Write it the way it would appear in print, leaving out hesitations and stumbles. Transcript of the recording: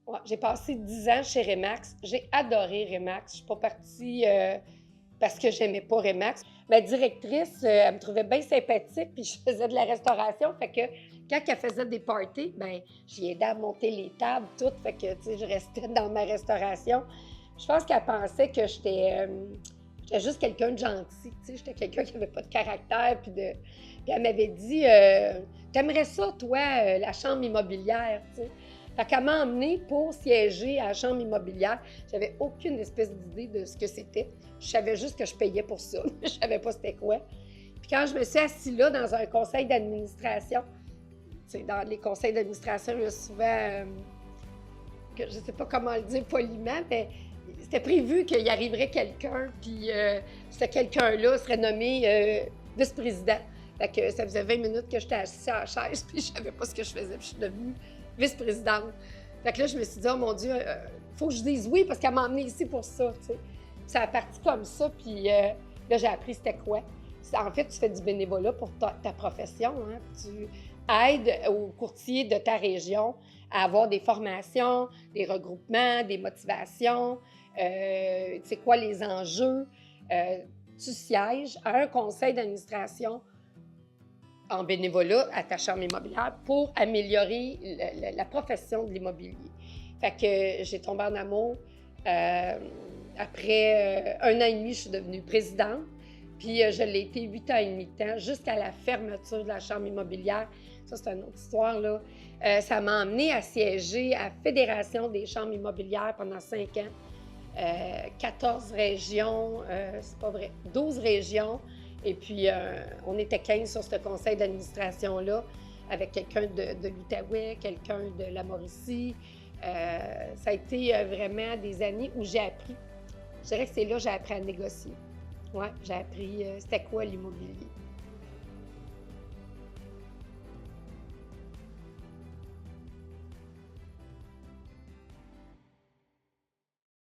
Ouais, j'ai passé 10 ans chez Remax. J'ai adoré Remax. Je suis pas partie, parce que j'aimais pas Remax. Ma directrice, elle me trouvait bien sympathique, puis je faisais de la restauration. Fait que quand elle faisait des parties, ben j'y aidais à monter les tables, tout. Fait que, tu sais, je restais dans ma restauration. Je pense qu'elle pensait que j'étais juste quelqu'un de gentil, tu sais, j'étais quelqu'un qui avait pas de caractère, puis elle m'avait dit, «Tu ça, toi, la chambre immobilière?» tu sais? Fait qu'elle m'a emmenée pour siéger à la chambre immobilière. J'avais aucune espèce d'idée de ce que c'était. Je savais juste que je payais pour ça. Je savais pas c'était quoi. Puis quand je me suis assise là dans un conseil d'administration, tu sais, dans les conseils d'administration, il y a souvent, que je sais pas comment le dire poliment, mais c'était prévu qu'il arriverait quelqu'un, puis ce quelqu'un-là serait nommé vice-président. Fait que ça faisait 20 minutes que j'étais assise à la chaise, puis je savais pas ce que je faisais, puis je suis devenue vice-présidente. Fait que là, je me suis dit, oh mon Dieu, faut que je dise oui, parce qu'elle m'a emmenée ici pour ça, tu sais. Ça a parti comme ça, puis là, j'ai appris c'était quoi. En fait, tu fais du bénévolat pour ta profession, hein. Tu aides aux courtiers de ta région à avoir des formations, des regroupements, des motivations, c'est quoi les enjeux. Euh, Tu sièges à un conseil d'administration en bénévolat à ta chambre immobilière pour améliorer la profession de l'immobilier. Fait que j'ai tombé en amour. Euh, Après 1 an et demi, je suis devenue présidente. Puis je l'ai été 8 ans et demi de temps, jusqu'à la fermeture de la chambre immobilière. Ça, c'est une autre histoire, là. Ça m'a emmenée à siéger à la Fédération des chambres immobilières pendant 5 ans. 14 régions, c'est pas vrai, 12 régions. Et puis, on était 15 sur ce conseil d'administration-là, avec quelqu'un de l'Outaouais, quelqu'un de la Mauricie. Ça a été vraiment des années où j'ai appris. Je dirais que c'est là que j'ai appris à négocier. Ouais, j'ai appris c'était quoi l'immobilier.